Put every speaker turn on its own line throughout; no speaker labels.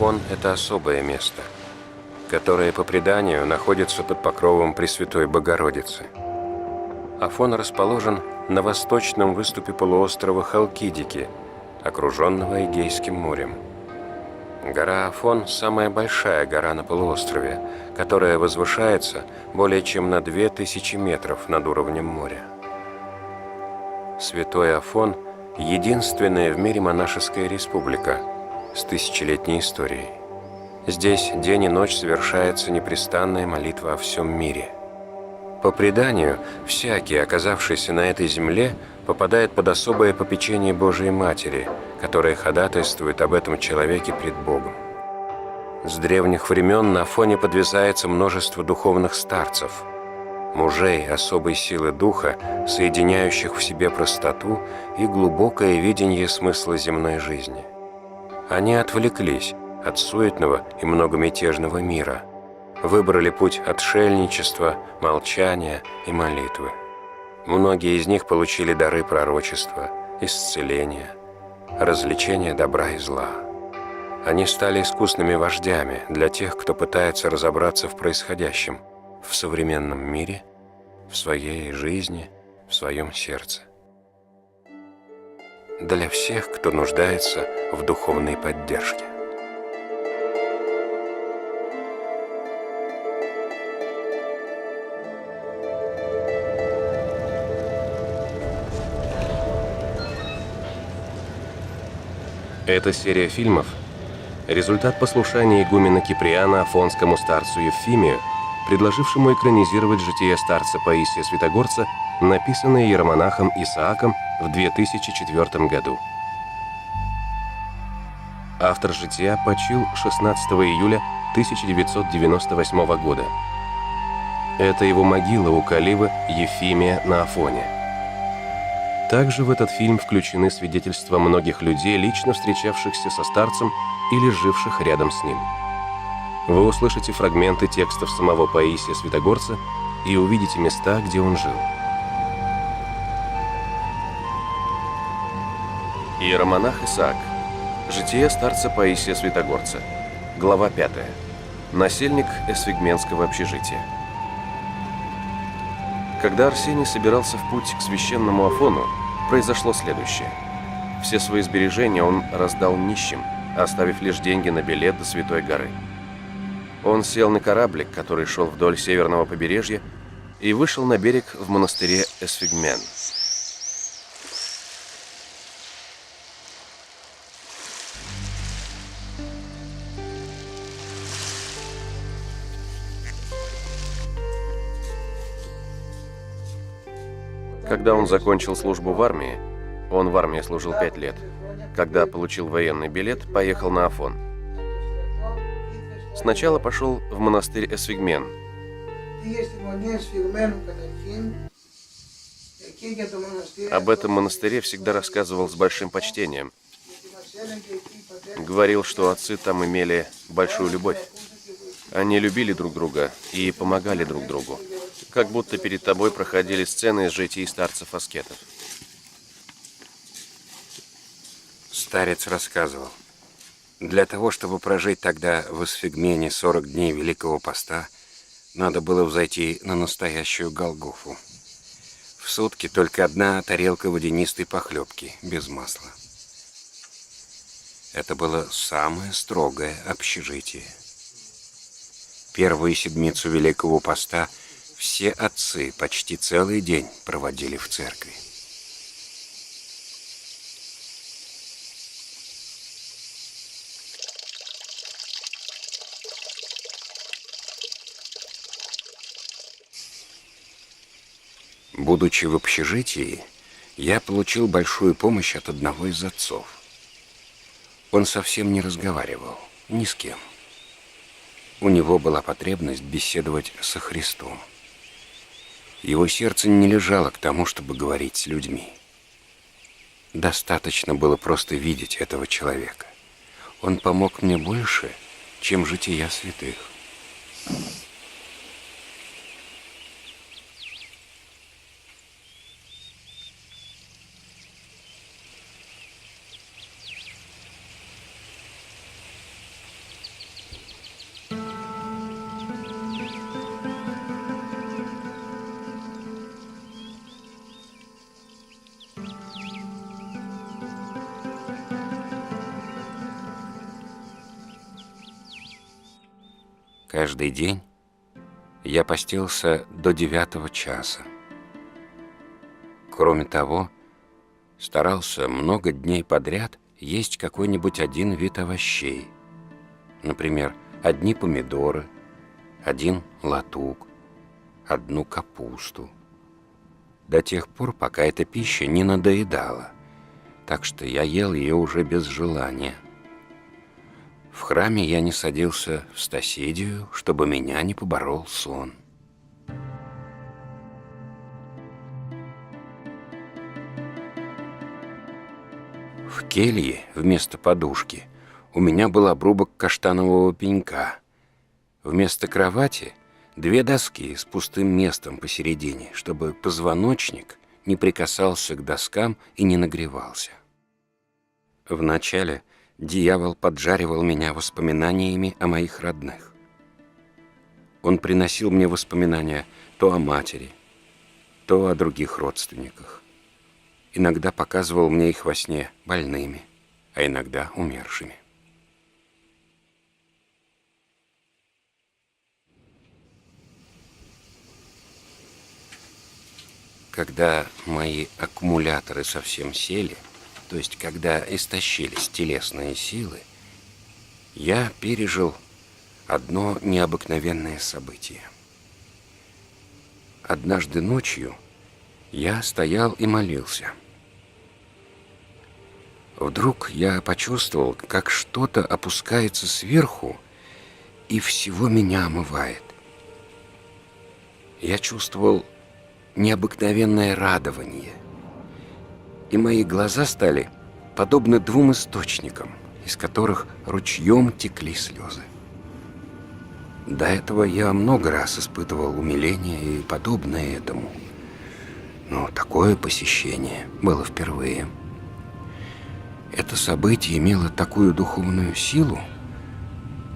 Афон – это особое место, которое, по преданию, находится под покровом Пресвятой Богородицы. Афон расположен на восточном выступе полуострова Халкидики, окруженного Эгейским морем. Гора Афон – самая большая гора на полуострове, которая возвышается более чем на 2000 метров над уровнем моря. Святой Афон – единственная в мире монашеская республика с тысячелетней историей. Здесь день и ночь совершается непрестанная молитва о всем мире. По преданию, всякий, оказавшийся на этой земле, попадает под особое попечение Божией Матери, которая ходатайствует об этом человеке пред Богом. С древних времен на Афоне подвязается множество духовных старцев, мужей особой силы духа, соединяющих в себе простоту и глубокое видение смысла земной жизни. Они отвлеклись от суетного и многомятежного мира, выбрали путь отшельничества, молчания и молитвы. Многие из них получили дары пророчества, исцеления, развлечения добра и зла. Они стали искусными вождями для тех, кто пытается разобраться в происходящем, в современном мире, в своей жизни, в своем сердце. Для всех, кто нуждается в духовной поддержке.
Эта серия фильмов – результат послушания игумена Киприана афонскому старцу Евфимию, предложившему экранизировать житие старца Паисия Святогорца, написанное иеромонахом Исааком в 2004 году. Автор жития почил 16 июля 1998 года. Это его могила у Каливы Евфимия на Афоне. Также в этот фильм включены свидетельства многих людей, лично встречавшихся со старцем или живших рядом с ним. Вы услышите фрагменты текстов самого Паисия Святогорца и увидите места, где он жил. Иеромонах Исаак. Житие старца Паисия Святогорца. Глава 5. Насельник Эсфигменского общежития. Когда Арсений собирался в путь к священному Афону, произошло следующее. Все свои сбережения он раздал нищим, оставив лишь деньги на билет до Святой горы. Он сел на кораблик, который шел вдоль северного побережья, и вышел на берег в монастыре Эсфигмен. Когда он закончил службу в армии, он в армии служил 5 лет, когда получил военный билет, поехал на Афон. Сначала пошел в монастырь Эсфигмен. Об этом монастыре всегда рассказывал с большим почтением. Говорил, что отцы там имели большую любовь. Они любили друг друга и помогали друг другу. Как будто перед тобой проходили сцены из житий старцев-аскетов.
Старец рассказывал, для того, чтобы прожить тогда в Эсфигмене 40 дней Великого Поста, надо было взойти на настоящую Голгофу. В сутки только одна тарелка водянистой похлебки, без масла. Это было самое строгое общежитие. Первую седмицу Великого Поста все отцы почти целый день проводили в церкви. Будучи в общежитии, я получил большую помощь от одного из отцов. Он совсем не разговаривал ни с кем. У него была потребность беседовать со Христом. Его сердце не лежало к тому, чтобы говорить с людьми. Достаточно было просто видеть этого человека. Он помог мне больше, чем жития святых. Каждый день я постился до 9 часа. Кроме того, старался много дней подряд есть какой-нибудь один вид овощей. Например, одни помидоры, один латук, одну капусту. До тех пор, пока эта пища не надоедала, так что я ел ее уже без желания. В храме я не садился в стасидию, чтобы меня не поборол сон. В келье вместо подушки у меня был обрубок каштанового пенька. Вместо кровати 2 доски с пустым местом посередине, чтобы позвоночник не прикасался к доскам и не нагревался. Вначале дьявол поджаривал меня воспоминаниями о моих родных. Он приносил мне воспоминания то о матери, то о других родственниках. Иногда показывал мне их во сне больными, а иногда умершими. Когда мои аккумуляторы совсем сели, то есть когда истощились телесные силы, я пережил одно необыкновенное событие. Однажды ночью я стоял и молился. Вдруг я почувствовал, как что-то опускается сверху и всего меня омывает. Я чувствовал необыкновенное радование, и мои глаза стали подобны 2 источникам, из которых ручьем текли слезы. До этого я много раз испытывал умиление и подобное этому, но такое посещение было впервые. Это событие имело такую духовную силу,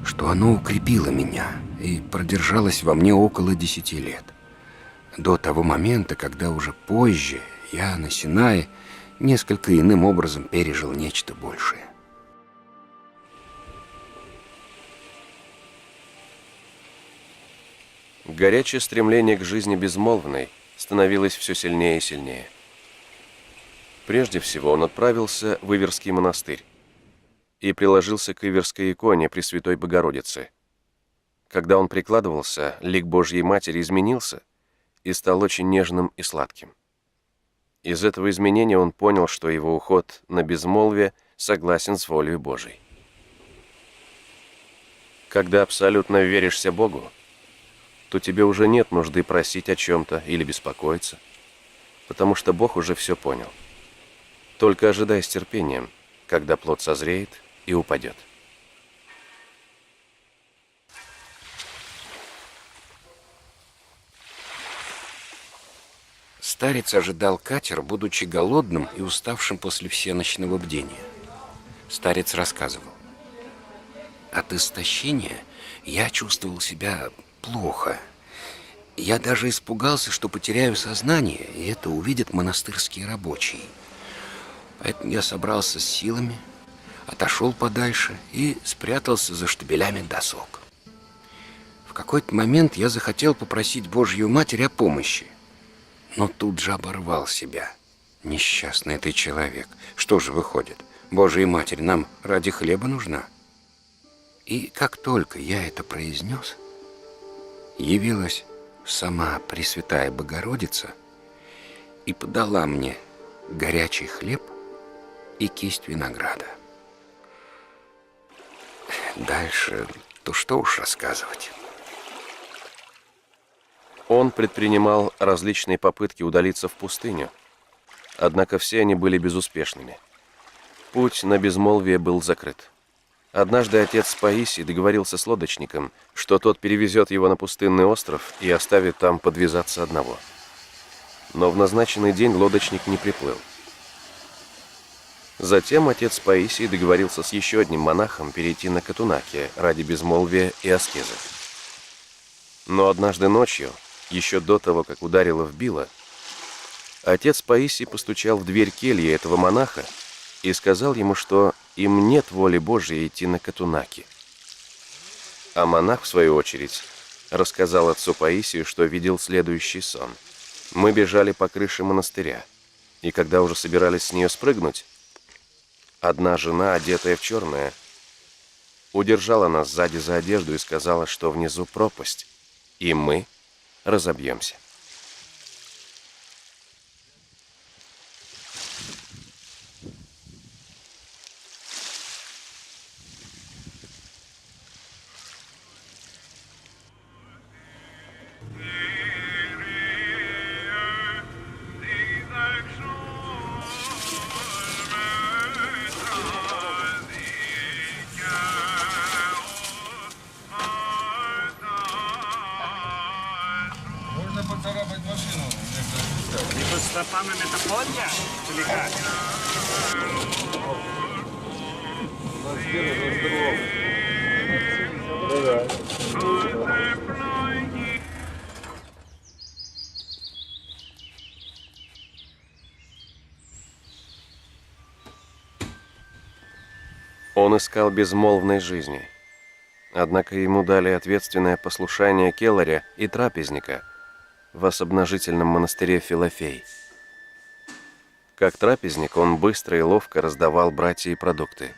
что оно укрепило меня и продержалось во мне около 10 лет. До того момента, когда уже позже я на Синае несколько иным образом пережил нечто большее.
Горячее стремление к жизни безмолвной становилось все сильнее и сильнее. Прежде всего он отправился в Иверский монастырь и приложился к Иверской иконе Пресвятой Богородицы. Когда он прикладывался, лик Божьей Матери изменился и стал очень нежным и сладким. Из этого изменения он понял, что его уход на безмолвие согласен с волей Божией. Когда абсолютно веришься Богу, то тебе уже нет нужды просить о чем-то или беспокоиться, потому что Бог уже все понял. Только ожидай с терпением, когда плод созреет и упадет.
Старец ожидал катер, будучи голодным и уставшим после всеночного бдения. Старец рассказывал: от истощения я чувствовал себя плохо. Я даже испугался, что потеряю сознание, и это увидят монастырские рабочие. Поэтому я собрался с силами, отошел подальше и спрятался за штабелями досок. В какой-то момент я захотел попросить Божью Матерь о помощи, но тут же оборвал себя. Несчастный ты человек. Что же выходит? Божья Матерь нам ради хлеба нужна? И как только я это произнес, явилась сама Пресвятая Богородица и подала мне горячий хлеб и кисть винограда. Дальше, то что уж рассказывать.
Он предпринимал различные попытки удалиться в пустыню, однако все они были безуспешными. Путь на безмолвие был закрыт. Однажды отец Паисий договорился с лодочником, что тот перевезет его на пустынный остров и оставит там подвязаться одного. Но в назначенный день лодочник не приплыл. Затем отец Паисий договорился с еще одним монахом перейти на Катунаки ради безмолвия и аскезы. Но однажды ночью, еще до того, как ударило в било, отец Паисий постучал в дверь кельи этого монаха и сказал ему, что им нет воли Божьей идти на Катунаки. А монах, в свою очередь, рассказал отцу Паисию, что видел следующий сон. Мы бежали по крыше монастыря, и когда уже собирались с нее спрыгнуть, одна жена, одетая в черное, удержала нас сзади за одежду и сказала, что внизу пропасть, и мы разобьемся.
Можно поцарапать машину.
И под стопами метафония? Или как?
Он искал безмолвной жизни. Однако ему дали ответственное послушание келаря и трапезника в особнажительном монастыре Филофей. Как трапезник он быстро и ловко раздавал братьи продукты.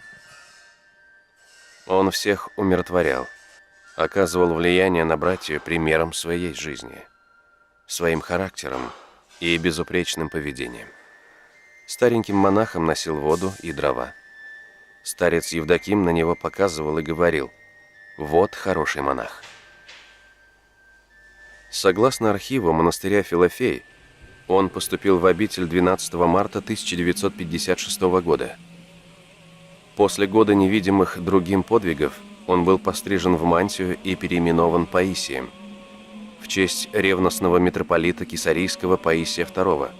Он всех умиротворял, оказывал влияние на братью примером своей жизни, своим характером и безупречным поведением. Стареньким монахом носил воду и дрова. Старец Евдоким на него показывал и говорил: «Вот хороший монах». Согласно архиву монастыря Филофей, он поступил в обитель 12 марта 1956 года. После года невидимых другим подвигов он был пострижен в мантию и переименован Паисием в честь ревностного митрополита Кесарийского Паисия II,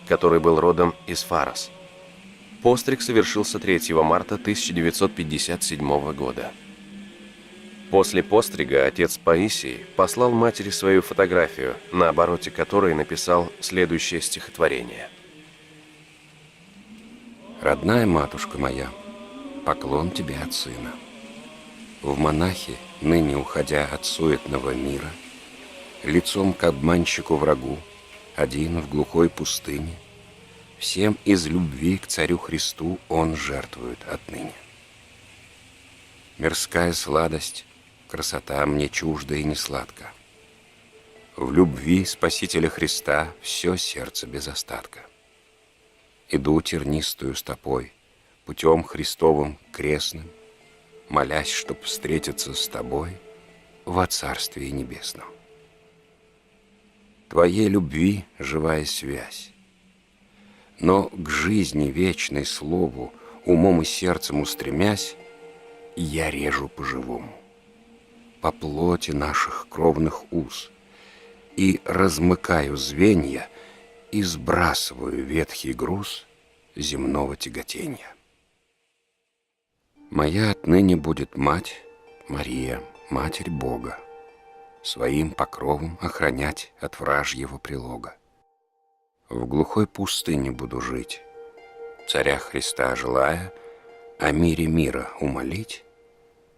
который был родом из Фарос. Постриг совершился 3 марта 1957 года. После пострига отец Паисий послал матери свою фотографию, на обороте которой написал следующее стихотворение.
«Родная матушка моя, поклон тебе от сына. В монахи, ныне уходя от суетного мира, лицом к обманщику-врагу, один в глухой пустыне, всем из любви к царю Христу он жертвует отныне. Мирская сладость, красота мне чужда и несладка. В любви Спасителя Христа все сердце без остатка. Иду тернистую стопой, путем Христовым крестным, молясь, чтоб встретиться с тобой во Царстве Небесном. Твоей любви живая связь, но к жизни вечной слову, умом и сердцем устремясь, я режу по-живому, по плоти наших кровных уз, и размыкаю звенья, и сбрасываю ветхий груз земного тяготенья. Моя отныне будет мать Мария, Матерь Бога, своим покровом охранять от вражьего прилога. В глухой пустыне буду жить, царя Христа желая, о мире мира умолить,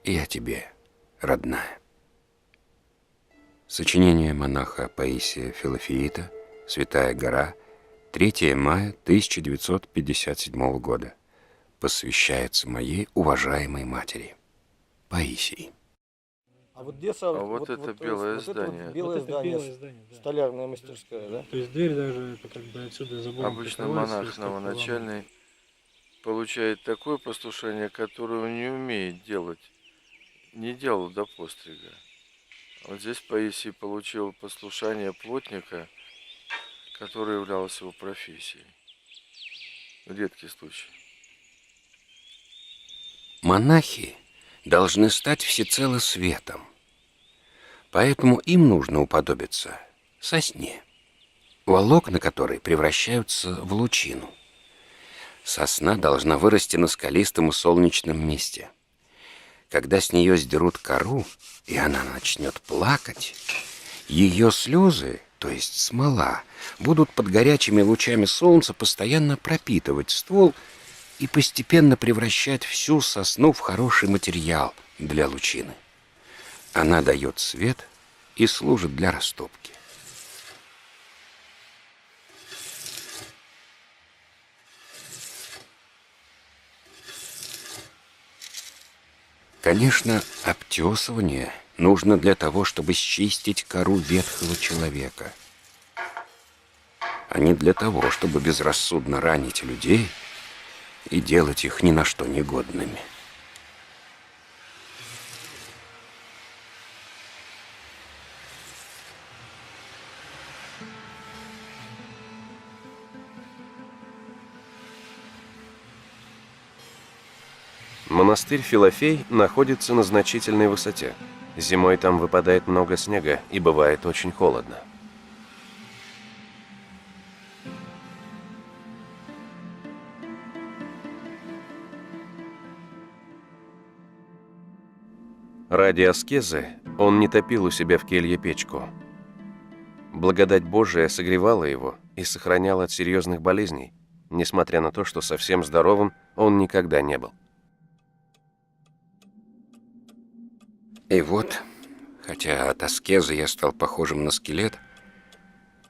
и о тебе, родная. Сочинение монаха Паисия Филофеита, Святая гора, 3 мая 1957 года. Посвящается моей уважаемой матери, Паисии.
А вот где
вот это белое здание.
Белое
Вот это
здание,
белое здание, да.
столярная мастерская, да?
То есть дверь даже это как бы отсюда забор.
Обычно монах новоначальный получает такое послушание, которое он не умеет делать, не делал до пострига. Вот здесь Паисий получил послушание плотника, который являлся его профессией. Редкий случай.
Монахи должны стать всецело светом, поэтому им нужно уподобиться сосне, волокна которой превращаются в лучину. Сосна должна вырасти на скалистом и солнечном месте. Когда с нее сдерут кору, и она начнет плакать, ее слезы, то есть смола, будут под горячими лучами солнца постоянно пропитывать ствол и постепенно превращать всю сосну в хороший материал для лучины. Она дает свет и служит для растопки. Конечно, обтесывание нужно для того, чтобы счистить кору ветхого человека, а не для того, чтобы безрассудно ранить людей и делать их ни на что негодными.
Монастырь Филофей находится на значительной высоте. Зимой там выпадает много снега и бывает очень холодно. Ради аскезы он не топил у себя в келье печку. Благодать Божия согревала его и сохраняла от серьезных болезней, несмотря на то, что совсем здоровым он никогда не был.
И вот, хотя от аскезы я стал похожим на скелет,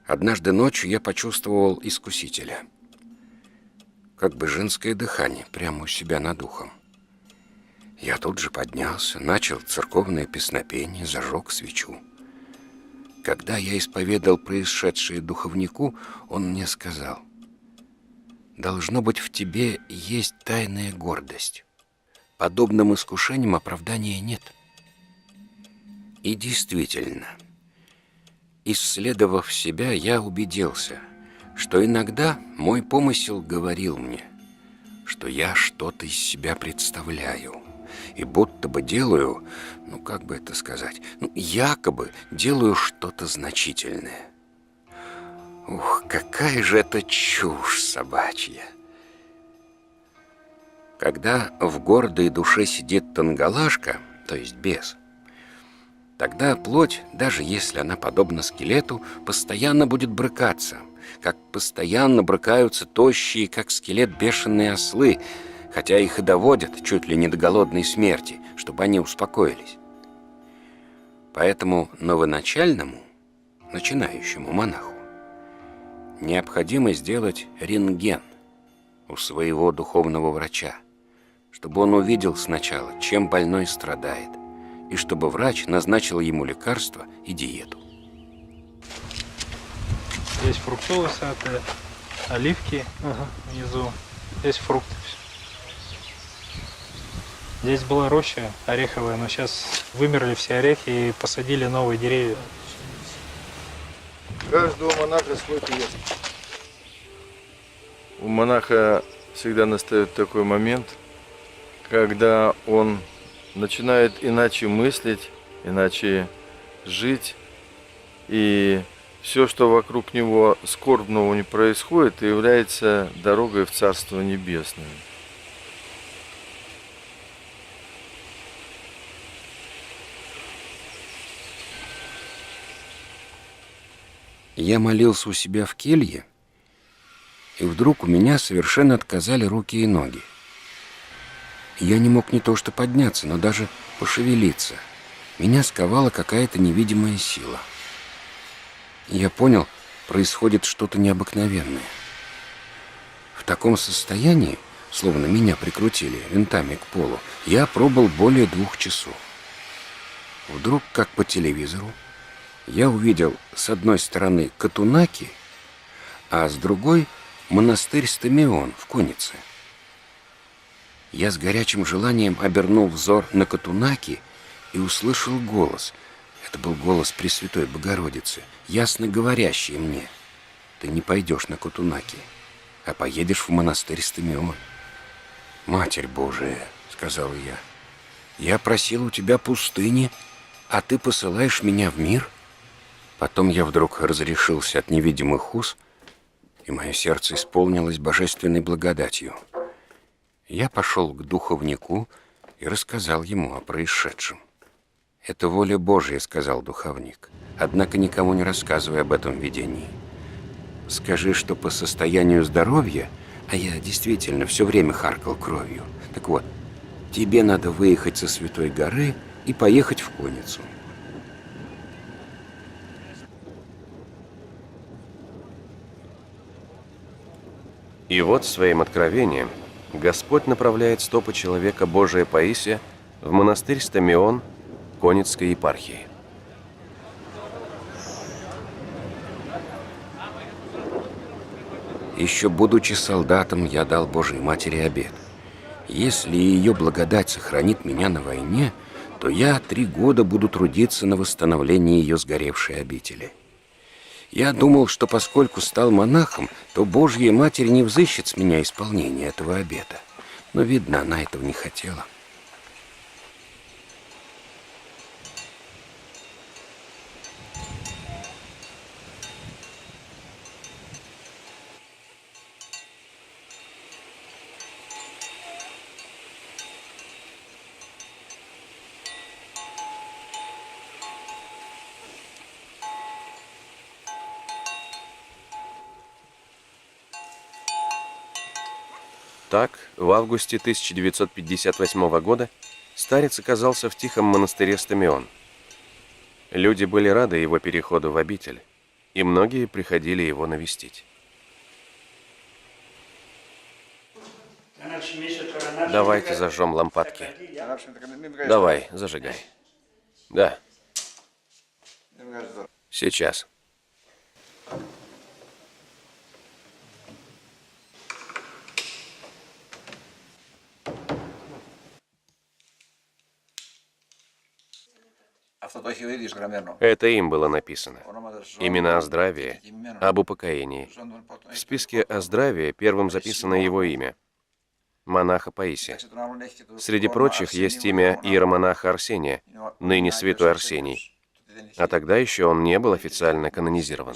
однажды ночью я почувствовал искусителя. Как бы женское дыхание прямо у себя над ухом. Я тут же поднялся, начал церковное песнопение, зажег свечу. Когда я исповедал происшедшее духовнику, он мне сказал: «Должно быть, в тебе есть тайная гордость. Подобным искушениям оправдания нет». И действительно, исследовав себя, я убедился, что иногда мой помысел говорил мне, что я что-то из себя представляю, и будто бы делаю, как бы это сказать, якобы делаю что-то значительное. Ух, какая же это чушь собачья! Когда в гордой душе сидит тангалашка, то есть бес, тогда плоть, даже если она подобна скелету, постоянно будет брыкаться, как постоянно брыкаются тощие, как скелет, бешеные ослы, хотя их и доводят чуть ли не до голодной смерти, чтобы они успокоились. Поэтому новоначальному, начинающему монаху, необходимо сделать рентген у своего духовного врача, чтобы он увидел сначала, чем больной страдает, и чтобы врач назначил ему лекарства и диету.
Здесь фруктовый сад, оливки внизу. Здесь фрукты. Здесь была роща ореховая, но сейчас вымерли все орехи и посадили новые деревья.
Каждого монаха свой крест.
У монаха всегда настает такой момент, когда он начинает иначе мыслить, иначе жить, и все, что вокруг него скорбного не происходит, является дорогой в Царство Небесное.
Я молился у себя в келье, и вдруг у меня совершенно отказали руки и ноги. Я не мог не то что подняться, но даже пошевелиться. Меня сковала какая-то невидимая сила. Я понял, происходит что-то необыкновенное. В таком состоянии, словно меня прикрутили винтами к полу, я пробыл более 2 часов. Вдруг, как по телевизору, я увидел с одной стороны Катунаки, а с другой — монастырь Стамион в Кунице. Я с горячим желанием обернул взор на Катунаки и услышал голос. Это был голос Пресвятой Богородицы, ясно говорящий мне: «Ты не пойдешь на Катунаки, а поедешь в монастырь Стамион». «Матерь Божия», — сказал я, — «я просил у тебя пустыни, а ты посылаешь меня в мир?» Потом я вдруг разрешился от невидимых уз, и мое сердце исполнилось божественной благодатью. Я пошел к духовнику и рассказал ему о происшедшем. «Это воля Божия», — сказал духовник, — «однако никому не рассказывай об этом видении. Скажи, что по состоянию здоровья, а я действительно все время харкал кровью, так вот, тебе надо выехать со Святой горы и поехать в Куницу.
И вот своим откровением Господь направляет стопы человека Божия Паисия в монастырь Стамион Конецкой епархии.
Еще будучи солдатом, я дал Божьей Матери обет. Если ее благодать сохранит меня на войне, то я 3 года буду трудиться на восстановлении ее сгоревшей обители. Я думал, что поскольку стал монахом, то Божья Матерь не взыщет с меня исполнение этого обета. Но, видно, она этого не хотела.
Так, в августе 1958 года старец оказался в тихом монастыре Стамион. Люди были рады его переходу в обитель, и многие приходили его навестить. Давайте зажжем лампадки. Давай, зажигай. Да. Сейчас. Это им было написано. Именно о здравии, об упокоении. В списке о здравии первым записано его имя – монаха Паисия. Среди прочих есть имя иеромонаха Арсения, ныне святой Арсений. А тогда еще он не был официально канонизирован.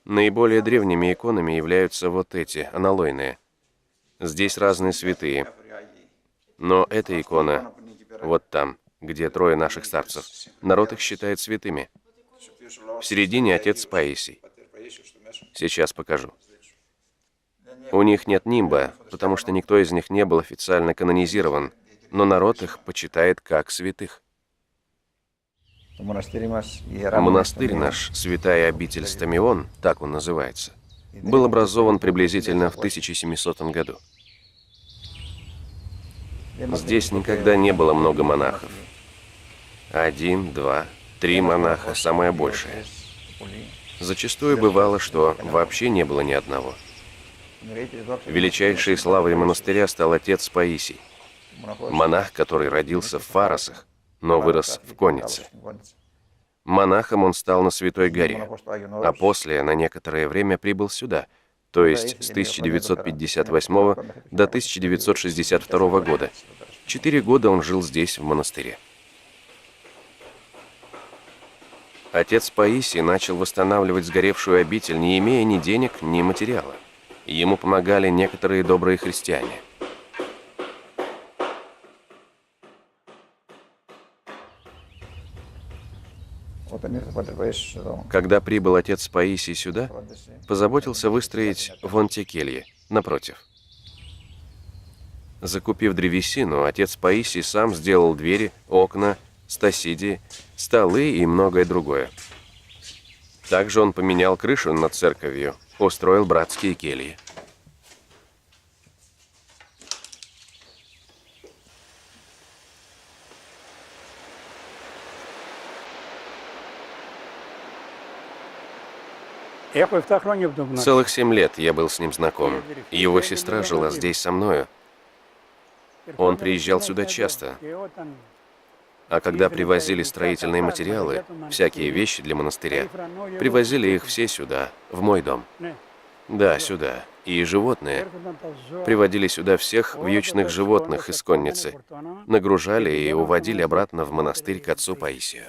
Наиболее древними иконами являются вот эти, аналойные. Здесь разные святые. Но эта икона вот там, где 3 наших старцев. Народ их считает святыми. В середине отец Паисий. Сейчас покажу. У них нет нимба, потому что никто из них не был официально канонизирован, но народ их почитает как святых. Монастырь наш, святая обитель Стамион, так он называется, был образован приблизительно в 1700 году. Здесь никогда не было много монахов. 1, 2, 3 монаха, самое большее. Зачастую бывало, что вообще не было ни одного. Величайшей славой монастыря стал отец Паисий, монах, который родился в Фаросах, но вырос в Коннице. Монахом он стал на Святой горе, а после на некоторое время прибыл сюда, то есть с 1958 до 1962 года. 4 года он жил здесь, в монастыре. Отец Паисий начал восстанавливать сгоревшую обитель, не имея ни денег, ни материала. Ему помогали некоторые добрые христиане. Когда прибыл отец Паисий сюда, позаботился выстроить вон те кельи, напротив. Закупив древесину, отец Паисий сам сделал двери, окна, стасиди, столы и многое другое. Также он поменял крышу над церковью, устроил братские кельи. Целых 7 лет я был с ним знаком. Его сестра жила здесь со мною. Он приезжал сюда часто. А когда привозили строительные материалы, всякие вещи для монастыря, привозили их все сюда, в мой дом. Да, сюда. И животные. Приводили сюда всех вьючных животных из конницы. Нагружали и уводили обратно в монастырь к отцу Паисию.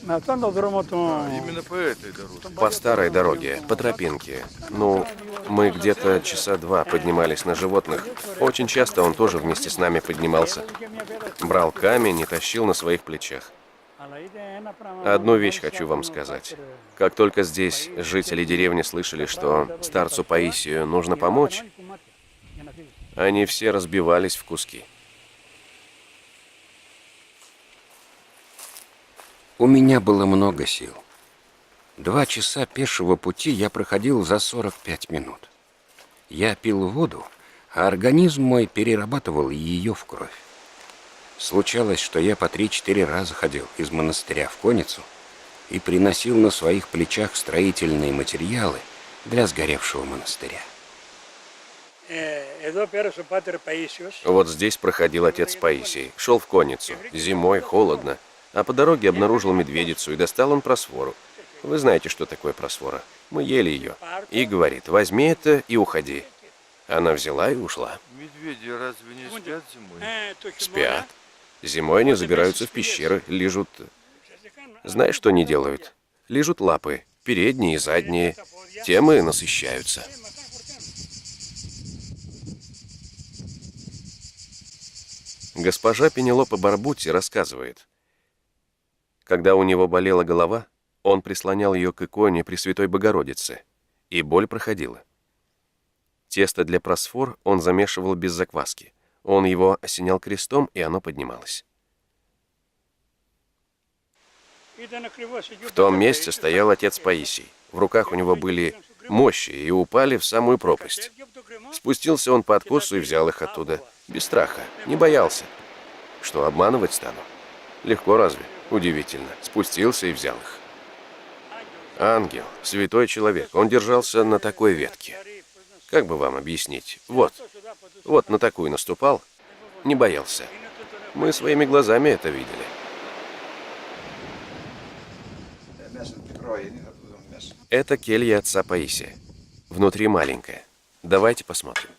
Именно по этой дороге.
По старой дороге, по тропинке. Ну, мы где-то часа 2 поднимались на животных. Очень часто он тоже вместе с нами поднимался. Брал камень и тащил на своих плечах. Одну вещь хочу вам сказать. Как только здесь жители деревни слышали, что старцу Паисию нужно помочь, они все разбивались в куски.
У меня было много сил. 2 часа пешего пути я проходил за 45 минут. Я пил воду, а организм мой перерабатывал ее в кровь. Случалось, что я по 3-4 раза ходил из монастыря в Конницу и приносил на своих плечах строительные материалы для сгоревшего монастыря.
Вот здесь проходил отец Паисий. Шел в Конницу. Зимой, холодно. А по дороге обнаружил медведицу, и достал он просфору. Вы знаете, что такое просфора? Мы ели ее. И говорит: возьми это и уходи. Она взяла и ушла.
Медведи разве не спят зимой?
Спят. Зимой они забираются в пещеры, лижут... Знаешь, что они делают? Лижут лапы, передние и задние. Тем и насыщаются. Госпожа Пенелопа Барбутти рассказывает. Когда у него болела голова, он прислонял ее к иконе Пресвятой Богородицы, и боль проходила. Тесто для просфор он замешивал без закваски. Он его осенял крестом, и оно поднималось. В том месте стоял отец Паисий. В руках у него были мощи, и упали в самую пропасть. Спустился он по откосу и взял их оттуда. Без страха, не боялся. Что, обманывать стану? Легко разве? Удивительно. Спустился и взял их. Ангел, святой человек, он держался на такой ветке. Как бы вам объяснить? Вот на такую наступал, не боялся. Мы своими глазами это видели. Это келья отца Паисия. Внутри маленькая. Давайте посмотрим.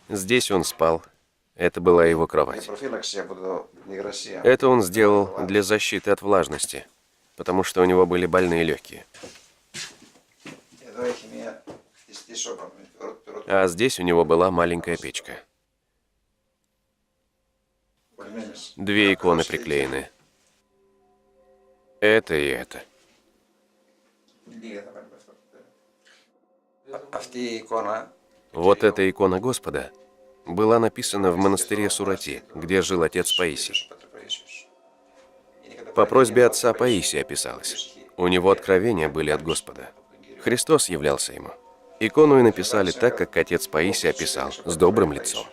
Здесь он спал. Это была его кровать. Это он сделал для защиты от влажности, потому что у него были больные легкие. А здесь у него была маленькая печка. 2 иконы приклеены. Это и это. Вот эта икона Господа была написана в монастыре Сурати, где жил отец Паисий. По просьбе отца Паисия писалось. У него откровения были от Господа. Христос являлся ему. Икону и написали так, как отец Паисий описал, с добрым лицом.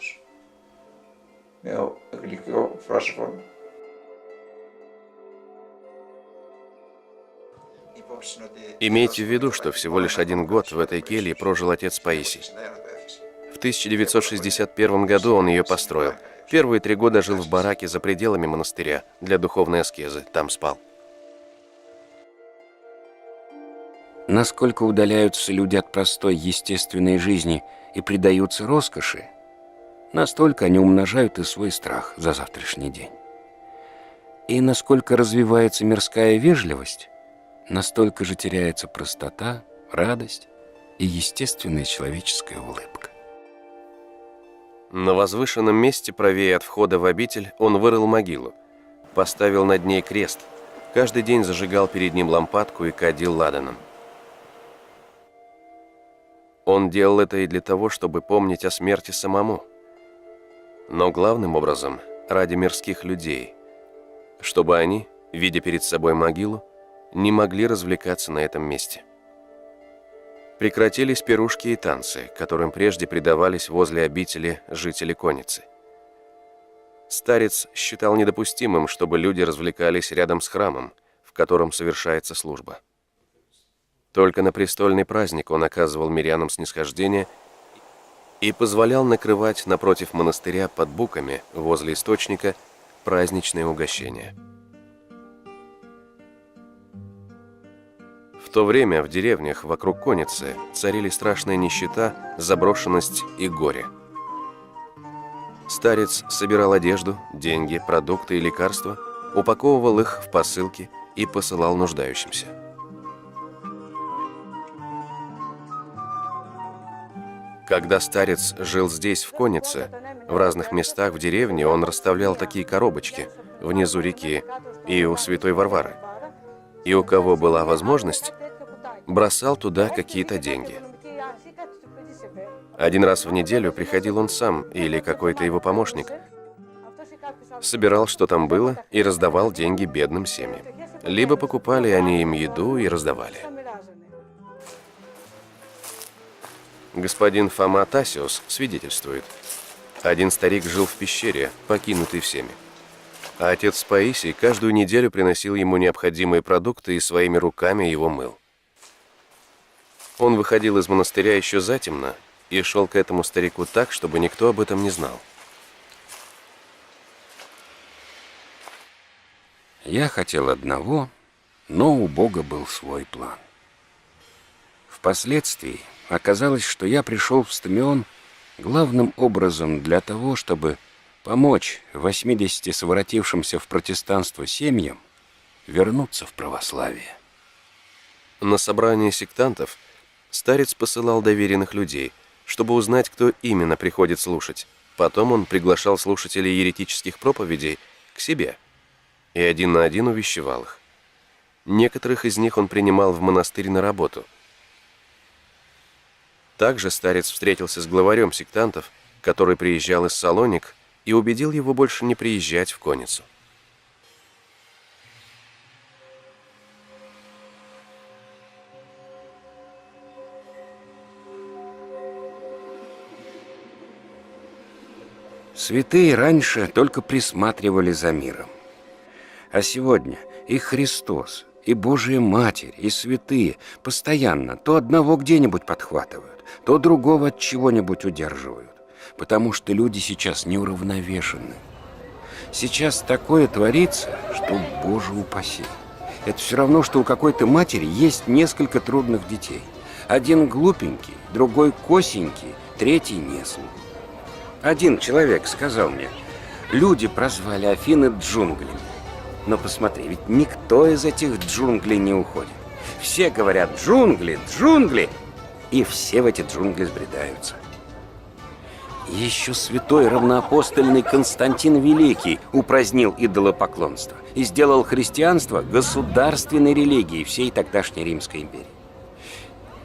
Имейте в виду, что всего лишь 1 год в этой келье прожил отец Паисий. В 1961 году он ее построил. Первые 3 года жил в бараке за пределами монастыря для духовной аскезы. Там спал.
Насколько удаляются люди от простой естественной жизни и предаются роскоши, настолько они умножают и свой страх за завтрашний день. И насколько развивается мирская вежливость, настолько же теряется простота, радость и естественная человеческая улыбка.
На возвышенном месте, правее от входа в обитель, он вырыл могилу, поставил над ней крест, каждый день зажигал перед ним лампадку и кадил ладаном. Он делал это и для того, чтобы помнить о смерти самому, но главным образом ради мирских людей, чтобы они, видя перед собой могилу, не могли развлекаться на этом месте. Прекратились пирушки и танцы, которым прежде предавались возле обители жители Конницы. Старец считал недопустимым, чтобы люди развлекались рядом с храмом, в котором совершается служба. Только на престольный праздник он оказывал мирянам снисхождение и позволял накрывать напротив монастыря под буками возле источника праздничные угощения. В то время в деревнях вокруг Конницы царили страшная нищета, заброшенность и горе. Старец собирал одежду, деньги, продукты и лекарства, упаковывал их в посылки и посылал нуждающимся. Когда старец жил здесь, в Коннице, в разных местах в деревне он расставлял такие коробочки внизу реки и у Святой Варвары. И у кого была возможность, бросал туда какие-то деньги. 1 раз в неделю приходил он сам или какой-то его помощник собирал, что там было, и раздавал деньги бедным семьям. Либо покупали они им еду и раздавали. Господин Фома Тасиус свидетельствует. Один старик жил в пещере, покинутый всеми. А отец Паисий каждую неделю приносил ему необходимые продукты и своими руками его мыл. Он выходил из монастыря еще затемно и шел к этому старику так, чтобы никто об этом не знал.
Я хотел одного, но у Бога был свой план. Впоследствии оказалось, что я пришел в Стамион главным образом для того, чтобы помочь 80 совратившимся в протестанство семьям вернуться в православие.
На собрании сектантов старец посылал доверенных людей, чтобы узнать, кто именно приходит слушать. Потом он приглашал слушателей еретических проповедей к себе и один на один увещевал их. Некоторых из них он принимал в монастырь на работу. Также старец встретился с главарем сектантов, который приезжал из Салоник, и убедил его больше не приезжать в Конницу.
Святые раньше только присматривали за миром. А сегодня и Христос, и Божия Матерь, и святые постоянно то одного где-нибудь подхватывают, то другого от чего-нибудь удерживают. Потому что люди сейчас неуравновешены. Сейчас такое творится, что, Боже упаси. Это все равно, что у какой-то матери есть несколько трудных детей. Один глупенький, другой косенький, третий неслух. Один человек сказал мне, люди прозвали Афины джунглями. Но посмотри, ведь никто из этих джунглей не уходит. Все говорят «джунгли, джунгли», и все в эти джунгли сбредаются. Еще святой равноапостольный Константин Великий упразднил идолопоклонство и сделал христианство государственной религией всей тогдашней Римской империи.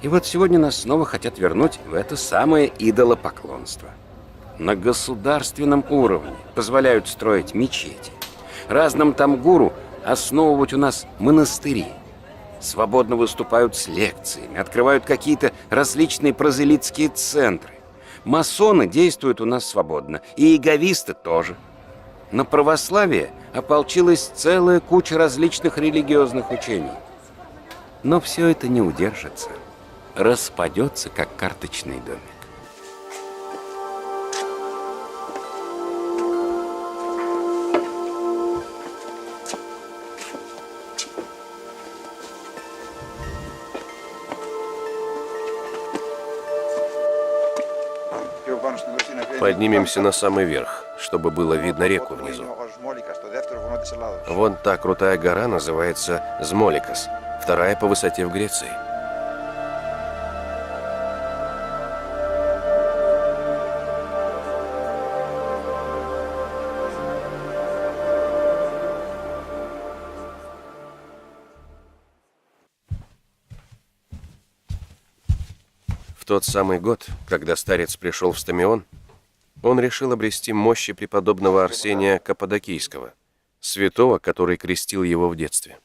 И вот сегодня нас снова хотят вернуть в это самое идолопоклонство. На государственном уровне позволяют строить мечети, разным там гуру основывать у нас монастыри, свободно выступают с лекциями, открывают какие-то различные прозелитские центры. Масоны действуют у нас свободно, и иеговисты тоже. На православие ополчилась целая куча различных религиозных учений. Но все это не удержится, распадется, как карточный домик.
Поднимемся на самый верх, чтобы было видно реку внизу. Вон та крутая гора называется Змоликас, вторая по высоте в Греции. В тот самый год, когда старец пришел в Стамион, он решил обрести мощи преподобного Арсения Каппадокийского, святого, который крестил его в детстве.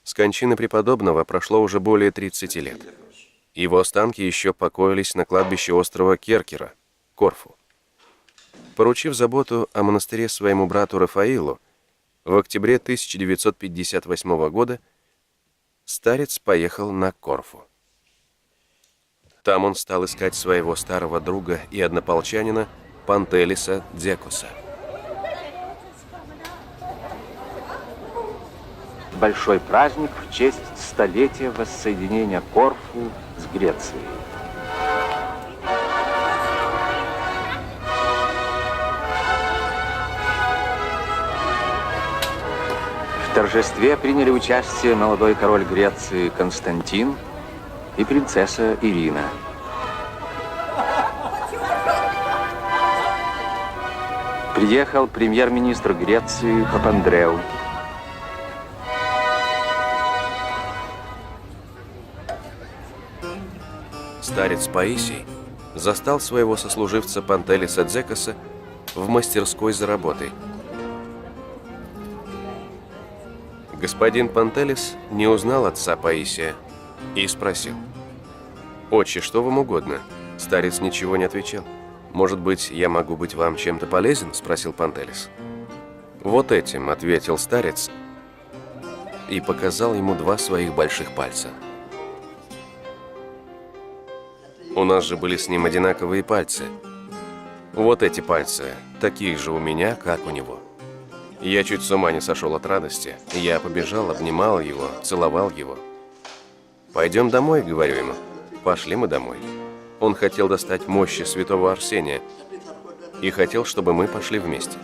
С кончины преподобного прошло уже более 30 лет. Его останки еще покоились на кладбище острова Керкера, Корфу. Поручив заботу о монастыре своему брату Рафаилу, в октябре 1958 года старец поехал на Корфу. Там он стал искать своего старого друга и однополчанина Пантелиса Дзекуса.
Большой праздник в честь столетия воссоединения Корфу с Грецией. В торжестве приняли участие молодой король Греции Константин и принцесса Ирина. Приехал премьер-министр Греции Папандреу.
Старец Паисий застал своего сослуживца Пантелиса Дзекоса в мастерской за работой. Господин Пантелес не узнал отца Паисия и спросил: «Отче, что вам угодно?» Старец ничего не отвечал. «Может быть, я могу быть вам чем-то полезен?» – спросил Пантелес. «Вот этим», – ответил старец и показал ему два своих больших пальца. У нас же были с ним одинаковые пальцы. Вот эти пальцы, такие же у меня, как у него. Я чуть с ума не сошел от радости. Я побежал, обнимал его, целовал его. «Пойдем домой», — говорю ему. Пошли мы домой. Он хотел достать мощи святого Арсения и хотел, чтобы мы пошли вместе.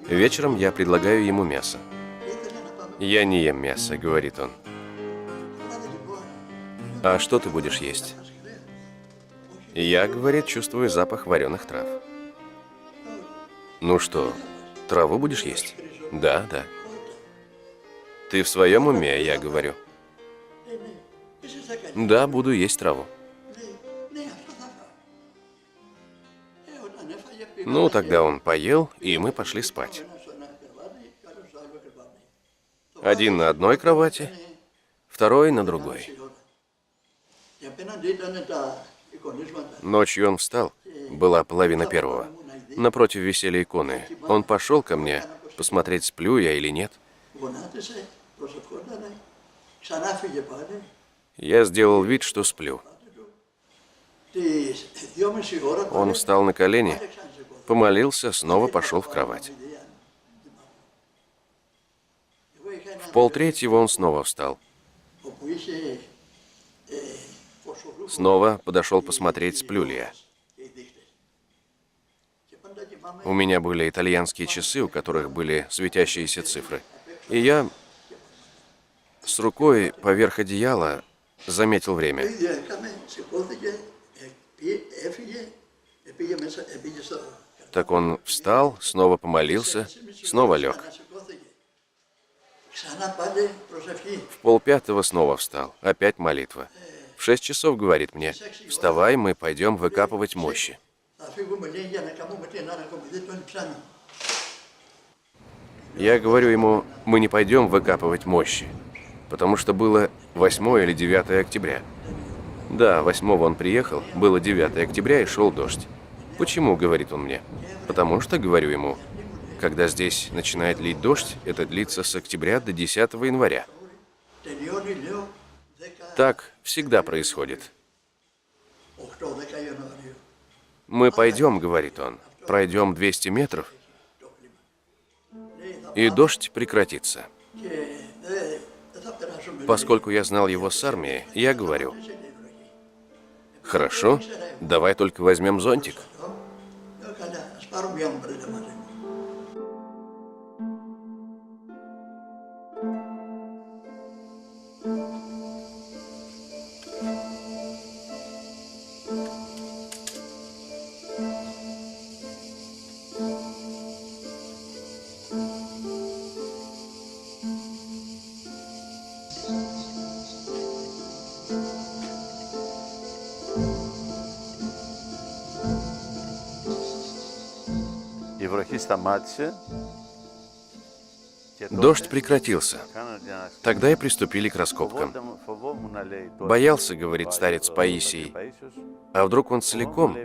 Вечером я предлагаю ему мясо. «Я не ем мясо», — говорит он. «А что ты будешь есть?» Я, говорит, чувствую запах вареных трав. «Ну что, траву будешь есть?» «Да, да». «Ты в своем уме?» Я говорю. «Да, буду есть траву». Ну, тогда он поел, и мы пошли спать. Один на одной кровати, второй на другой. Ночью он встал, была 1:30. Напротив висели иконы. Он пошел ко мне посмотреть, сплю я или нет. Я сделал вид, что сплю. Он встал на колени, помолился, снова пошел в кровать. В 2:30 он снова встал. Снова подошел посмотреть, сплю ли я. У меня были итальянские часы, у которых были светящиеся цифры. И я с рукой поверх одеяла заметил время. Так он встал, снова помолился, снова лег. В 4:30 снова встал, опять молитва. В 6 часов говорит мне: «Вставай, мы пойдем выкапывать мощи». Я говорю ему: «Мы не пойдем выкапывать мощи», потому что было 8 или 9 октября. Да, 8-го он приехал, было 9 октября и шел дождь. «Почему?» — говорит он мне. «Потому что, — говорю ему, — когда здесь начинает лить дождь, это длится с октября до 10 января. Так всегда происходит». «Мы пойдем, — говорит он, — пройдем 200 метров, и дождь прекратится». Поскольку я знал его с армии, я говорю: «Хорошо, давай только возьмем зонтик». Дождь прекратился. Тогда и приступили к раскопкам. «Боялся, — говорит старец Паисий, — а вдруг он целиком,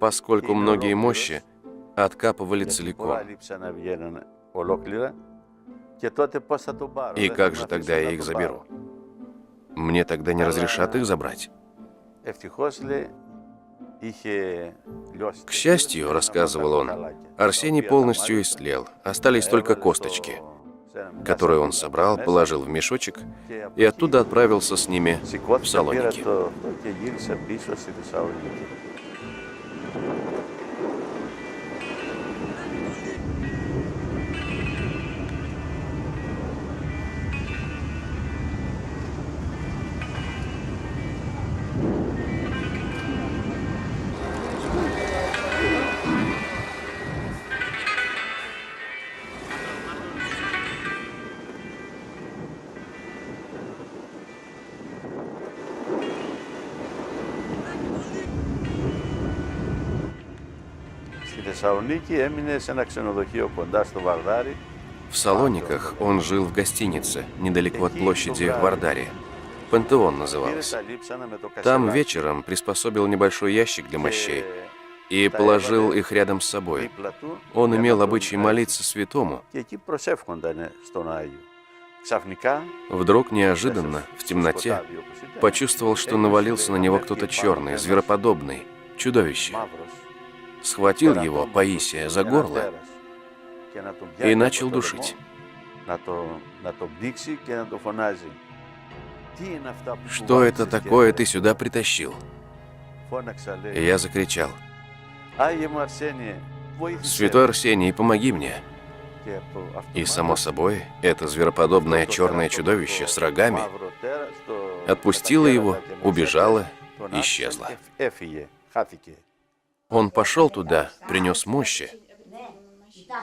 поскольку многие мощи откапывали целиком. И как же тогда я их заберу? Мне тогда не разрешат их забрать». К счастью, рассказывал он, Арсений полностью истлел, остались только косточки, которые он собрал, положил в мешочек и оттуда отправился с ними в Салоники.
Στη Θεσσαλονίκη έμεινε σε ένα ξενοδοχείο κοντά στο Βαρδάρι
В Салониках он жил в гостинице, недалеко от площади Вардари. Пантеон называлось. Там вечером приспособил небольшой ящик для мощей и положил их рядом с собой. Он имел обычай молиться святому. Вдруг неожиданно, в темноте, почувствовал, что навалился на него кто-то черный, звероподобный, чудовище. Схватил его, Паисия, за горло и начал душить. «Что это такое ты сюда притащил?» И я закричал: «Святой Арсений, помоги мне!» И, само собой, это звероподобное черное чудовище с рогами отпустило его, убежало, исчезло. Он пошел туда, принес мощи,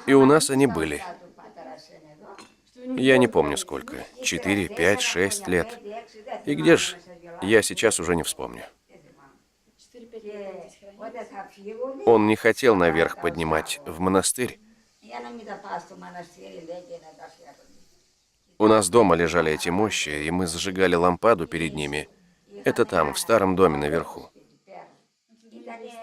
и у нас они были. Я не помню сколько, 4, 5, 6 лет. И где же, я сейчас уже не вспомню. Он не хотел наверх поднимать, в монастырь. У нас дома лежали эти мощи, и мы зажигали лампаду перед ними. Это там, в старом доме наверху.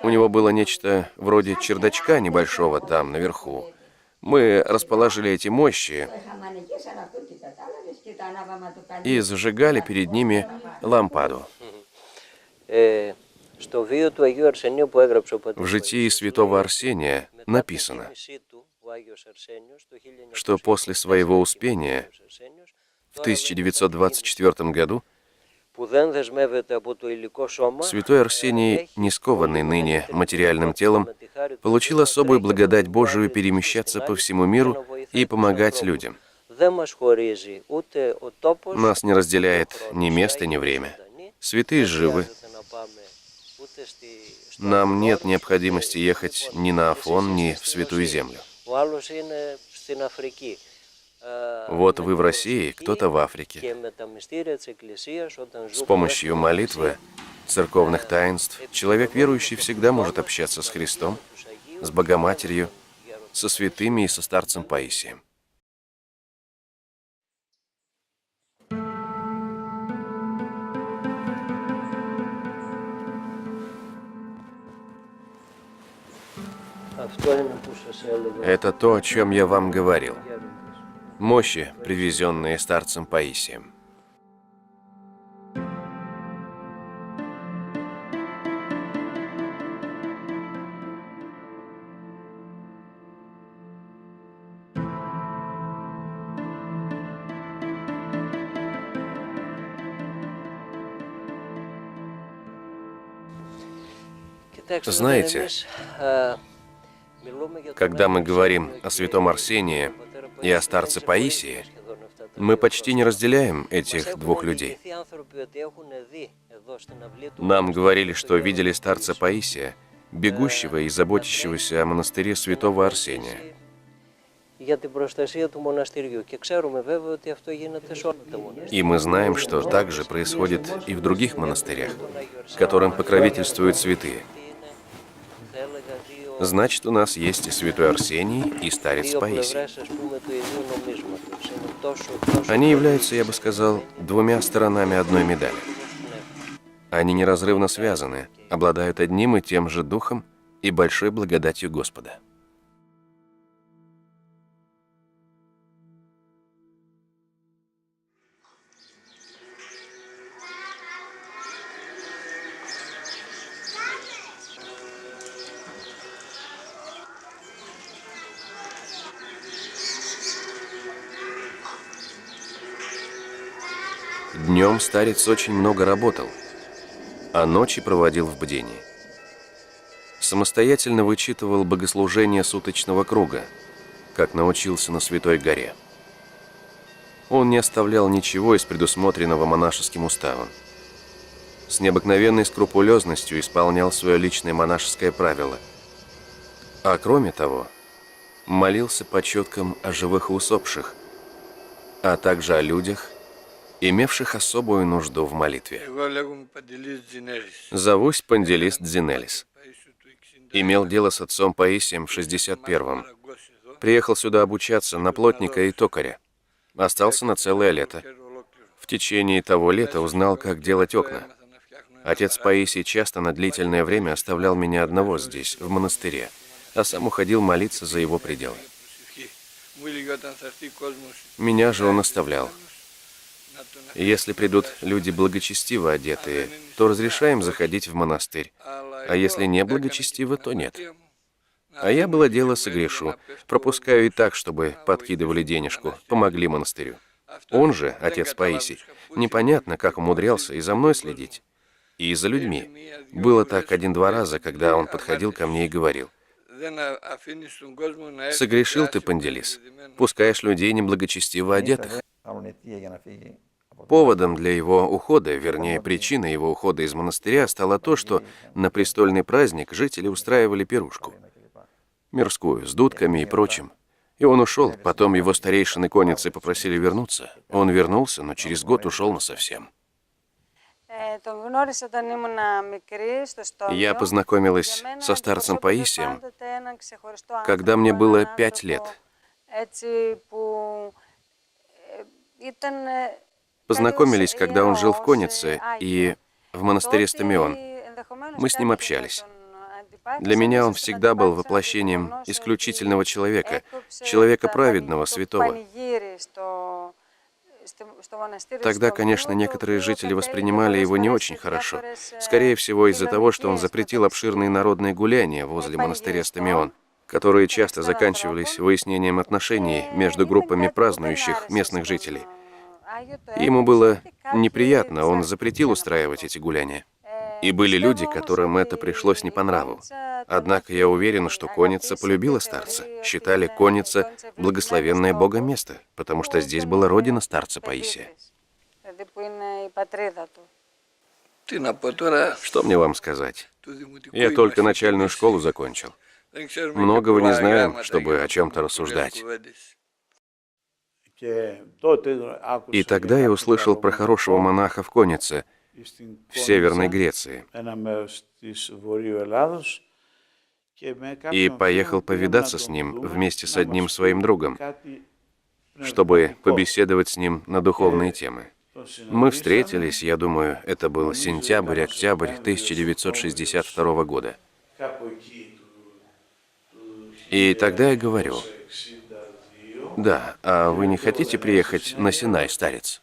У него было нечто вроде чердачка небольшого там, наверху. Мы расположили эти мощи и зажигали перед ними лампаду. В житии святого Арсения написано, что после своего успения в 1924 году святой Арсений, не скованный ныне материальным телом, получил особую благодать Божию перемещаться по всему миру и помогать людям. Нас не разделяет ни место, ни время. Святые живы. Нам нет необходимости ехать ни на Афон, ни в Святую Землю. Вот вы в России, кто-то в Африке. С помощью молитвы, церковных таинств, человек верующий всегда может общаться с Христом, с Богоматерью, со святыми и со старцем Паисием. Это то, о чем я вам говорил. Мощи, привезенные старцем Паисием. Знаете, когда мы говорим о святом Арсении и о старце Паисии, мы почти не разделяем этих двух людей. Нам говорили, что видели старца Паисия, бегущего и заботящегося о монастыре святого Арсения. И мы знаем, что так же происходит и в других монастырях, которым покровительствуют святые. Значит, у нас есть и святой Арсений, и старец Паисий. Они являются, я бы сказал, двумя сторонами одной медали. Они неразрывно связаны, обладают одним и тем же духом и большой благодатью Господа. Днем старец очень много работал, а ночи проводил в бдении. Самостоятельно вычитывал богослужения суточного круга, как научился на Святой горе. Он не оставлял ничего из предусмотренного монашеским уставом. С необыкновенной скрупулезностью исполнял свое личное монашеское правило. А кроме того, молился по четкам о живых и усопших, а также о людях, имевших особую нужду в молитве. Зовусь Панделис Дзинелис. Имел дело с отцом Паисием в 61-м. Приехал сюда обучаться на плотника и токаря. Остался на целое лето. В течение того лета узнал, как делать окна. Отец Паисий часто на длительное время оставлял меня одного здесь, в монастыре, а сам уходил молиться за его пределы. Меня же он оставлял. Если придут люди благочестиво одетые, то разрешаем заходить в монастырь, а если не благочестиво, то нет. А я было дело согрешу, пропускаю и так, чтобы подкидывали денежку, помогли монастырю. Он же, отец Паисий, непонятно, как умудрялся и за мной следить, и за людьми. Было так 1-2 раза, когда он подходил ко мне и говорил: «Согрешил ты, Пантелис, пускаешь людей неблагочестиво одетых». Поводом для его ухода, вернее, причиной его ухода из монастыря стало то, что на престольный праздник жители устраивали пирушку. Мирскую, с дудками и прочим. И он ушел, потом его старейшины конницы попросили вернуться. Он вернулся, но через год ушел насовсем. Я познакомилась со старцем Паисием, когда мне было 5 лет. Познакомились, когда он жил в коннице и в монастыре Стамион. Мы с ним общались. Для меня он всегда был воплощением исключительного человека, человека праведного, святого. Тогда, конечно, некоторые жители воспринимали его не очень хорошо. Скорее всего, из-за того, что он запретил обширные народные гуляния возле монастыря Стамион, которые часто заканчивались выяснением отношений между группами празднующих местных жителей. Ему было неприятно, он запретил устраивать эти гуляния. И были люди, которым это пришлось не по нраву. Однако я уверен, что конница полюбила старца. Считали конница благословенное Богом место, потому что здесь была родина старца Паисия. Что мне вам сказать? Я только начальную школу закончил. Многого не знаем, чтобы о чем-то рассуждать. И тогда я услышал про хорошего монаха в коннице, в Северной Греции. И поехал повидаться с ним вместе с одним своим другом, чтобы побеседовать с ним на духовные темы. Мы встретились, я думаю, это был сентябрь-октябрь 1962 года. И тогда я говорю: «Да, а вы не хотите приехать на Синай, старец?»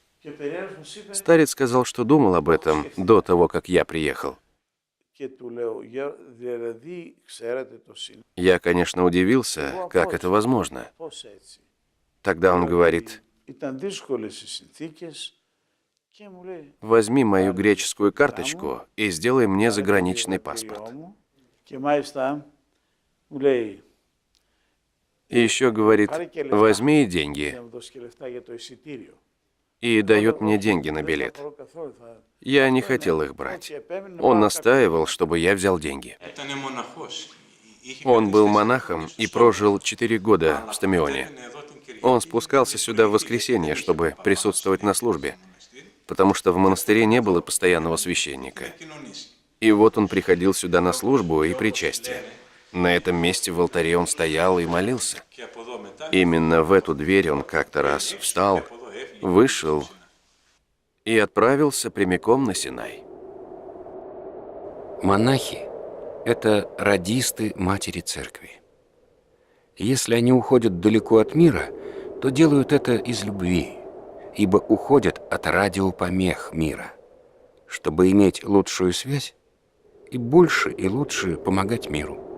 Старец сказал, что думал об этом до того, как я приехал. Я, конечно, удивился, как это возможно. Тогда он говорит: «Возьми мою греческую карточку и сделай мне заграничный паспорт». И еще говорит: «Возьми и деньги». И дает мне деньги на билет. Я не хотел их брать. Он настаивал, чтобы я взял деньги. Он был монахом и прожил 4 года в Стамионе. Он спускался сюда в воскресенье, чтобы присутствовать на службе, потому что в монастыре не было постоянного священника. И вот он приходил сюда на службу и причастие. На этом месте в алтаре он стоял и молился. Именно в эту дверь он как-то раз встал, вышел и отправился прямиком на Синай.
Монахи – это радисты Матери Церкви. Если они уходят далеко от мира, то делают это из любви, ибо уходят от радиопомех мира, чтобы иметь лучшую связь и больше и лучше помогать миру.